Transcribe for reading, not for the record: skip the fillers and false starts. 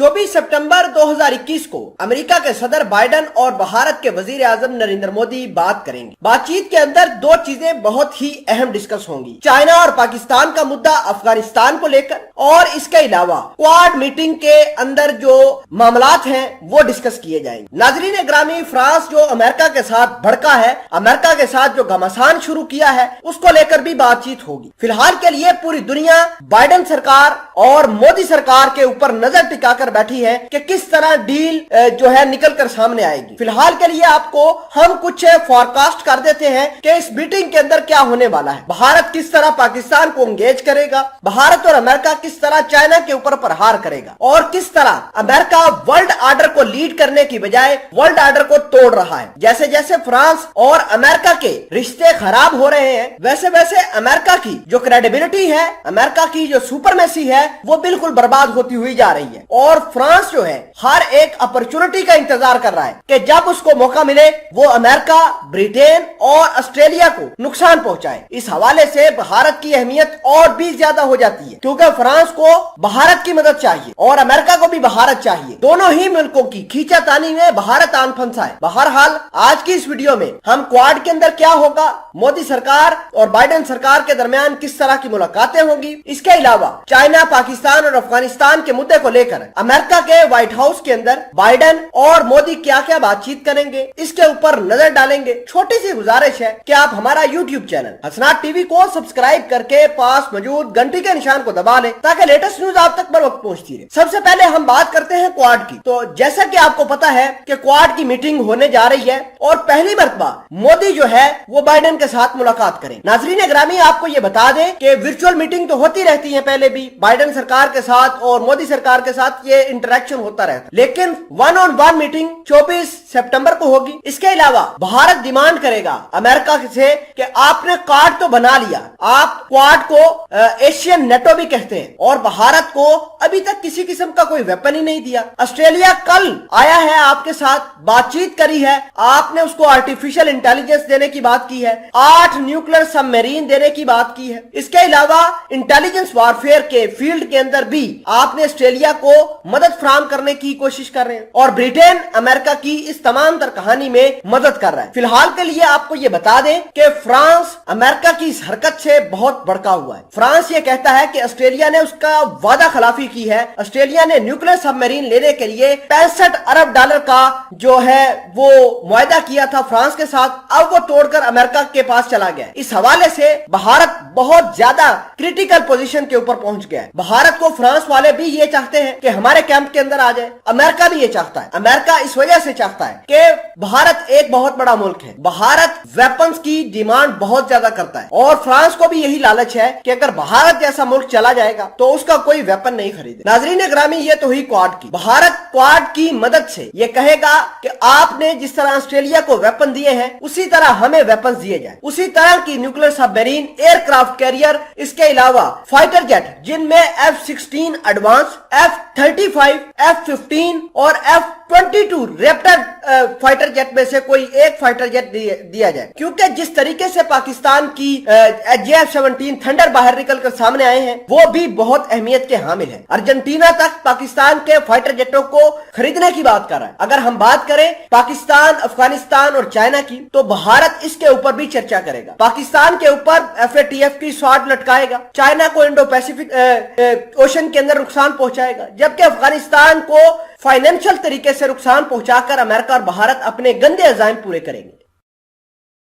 24 सितंबर 2021 को अमेरिका के सदर बाइडेन और भारत के वजीर आजम नरेंद्र मोदी बात करेंगे। बातचीत के अंदर दो चीजें बहुत ही अहम डिस्कस होंगी, चाइना और पाकिस्तान का मुद्दा, अफगानिस्तान को लेकर, और इसके अलावा क्वाड मीटिंग के अंदर जो मामलात हैं वो डिस्कस किए जाएंगे। नाजरीन ग्रामी, फ्रांस जो अमेरिका के साथ भड़का है, अमेरिका के साथ जो घमासान शुरू किया है, उसको लेकर भी बातचीत होगी। फिलहाल के लिए पूरी दुनिया बाइडेन सरकार और मोदी सरकार के ऊपर नजर टिकाकर बैठी है कि किस तरह डील जो है निकल कर सामने आएगी। फिलहाल के लिए आपको हम कुछ फॉरकास्ट कर देते हैं कि इस मीटिंग के अंदर क्या होने वाला है। भारत किस तरह पाकिस्तान को एंगेज करेगा, भारत और अमेरिका किस तरह चाइना के ऊपर प्रहार करेगा, और किस तरह अमेरिका वर्ल्ड ऑर्डर को लीड करने की बजाय वर्ल्ड ऑर्डर को तोड़ रहा है। जैसे जैसे फ्रांस और अमेरिका के रिश्ते खराब हो रहे हैं, वैसे वैसे अमेरिका की जो क्रेडिबिलिटी है, अमेरिका की जो सुपरमेसी है, वो बिल्कुल बर्बाद होती हुई जा रही है। और फ्रांस जो है हर एक अपॉर्चुनिटी का इंतजार कर रहा है कि जब उसको मौका मिले वो अमेरिका, ब्रिटेन और ऑस्ट्रेलिया को नुकसान पहुंचाए। इस हवाले से भारत की अहमियत और भी ज्यादा हो जाती है, क्योंकि फ्रांस को भारत की मदद चाहिए और अमेरिका को भी भारत चाहिए। दोनों ही मुल्कों की खींचातानी में भारत आन फंसा है। बहरहाल आज की इस वीडियो में हम क्वाड के अंदर क्या होगा, मोदी सरकार और बाइडेन सरकार के दरमियान किस तरह की मुलाकातें होंगी, इसके अलावा चाइना, पाकिस्तान और अफगानिस्तान के मुद्दे को लेकर अमेरिका के व्हाइट हाउस के अंदर बाइडेन और मोदी क्या क्या बातचीत करेंगे, इसके ऊपर नजर डालेंगे। छोटी सी गुजारिश है कि आप हमारा यूट्यूब चैनल हसनाट टीवी को सब्सक्राइब करके पास मौजूद घंटी के निशान को दबा लें ताकि लेटेस्ट न्यूज आप तक बर वक्त पहुंचती रहे। सबसे पहले हम बात करते हैं क्वाड की। तो जैसा कि आपको पता है कि क्वाड की मीटिंग होने जा रही है और पहली मर्तबा मोदी जो है वो बाइडेन के साथ मुलाकात करें। नाजरीन ग्रामी, आपको ये बता दें कि वर्चुअल मीटिंग तो होती रहती है पहले भी बाइडेन सरकार के साथ और मोदी सरकार के साथ ये इंटरेक्शन होता रहता, लेकिन वन ऑन वन मीटिंग 24 सितंबर को होगी। इसके अलावा भारत डिमांड करेगा अमेरिका से कि आपने क्वाड तो बना लिया, आप क्वाड को एशियन नेटो भी कहते हैं, और भारत को अभी तक किसी किस्म का कोई वेपन ही नहीं दिया। ऑस्ट्रेलिया कल आया है, आपके साथ बातचीत करी है, आपने उसको आर्टिफिशियल इंटेलिजेंस देने की बात की है, 8 न्यूक्लियर सबमरीन देने की बात की है। इसके अलावा इंटेलिजेंस वारफेयर के फील्ड के अंदर भी आपने ऑस्ट्रेलिया को मदद फराहम करने की कोशिश कर रहे हैं, और ब्रिटेन अमेरिका की इस तमाम तर कहानी में मदद कर रहा है। फिलहाल के लिए आपको ये बता दें कि फ्रांस अमेरिका की इस हरकत से बहुत भड़का हुआ है। फ्रांस ये कहता है कि ऑस्ट्रेलिया ने उसका वादा खिलाफी की है। ऑस्ट्रेलिया ने न्यूक्लियर सबमरीन लेने के लिए 65 अरब डॉलर का जो है वो मुआहदा किया था फ्रांस के साथ, अब वो तोड़कर अमेरिका के पास चला गया। इस हवाले से भारत बहुत ज्यादा क्रिटिकल पोजीशन के ऊपर पहुंच गया है। भारत को फ्रांस वाले भी ये चाहते हैं कि हमारे कैंप के अंदर आ जाए, अमेरिका भी ये चाहता है। अमेरिका इस वजह से चाहता है कि भारत एक बहुत बड़ा मुल्क है, भारत वेपन्स की डिमांड बहुत ज्यादा करता है, और फ्रांस को भी यही लालच है कि अगर भारत जैसा मुल्क चला जाएगा तो उसका कोई वेपन नहीं खरीदे। नाजरीन ग्रामी, ये तो हुई क्वाड की। भारत क्वाड की मदद से ये कहेगा कि आपने जिस तरह ऑस्ट्रेलिया को वेपन दिए हैं उसी तरह हमें वेपन दिए जाए, उसी तरह की न्यूक्लियर सबमरीन, एयरक्राफ्ट कैरियर, इसके अलावा फाइटर जेट जिनमें F-16 एडवांस, F-35, F-15 और F-22 रैप्टर फाइटर जेट में से कोई एक फाइटर जेट दिया जाए, क्योंकि जिस तरीके से पाकिस्तान की J-17 थंडर बाहर निकलकर सामने आए हैं वो भी बहुत अहमियत के हामिल है। अर्जेंटीना तक पाकिस्तान के फाइटर जेटों को खरीदने की बात कर रहा है। अगर हम बात करें पाकिस्तान, अफगानिस्तान और चाइना की, तो भारत इसके ऊपर भी चर्चा करेगा। पाकिस्तान के ऊपर FATF की स्वाड लटकाएगा, चाइना को इंडो पैसिफिक ओशन के अंदर नुकसान पहुंचाएगा, जबकि अफगानिस्तान को फाइनेंशियल तरीके से नुकसान पहुंचाकर अमेरिका और भारत अपने गंदे अज़ाइम पूरे करेंगे।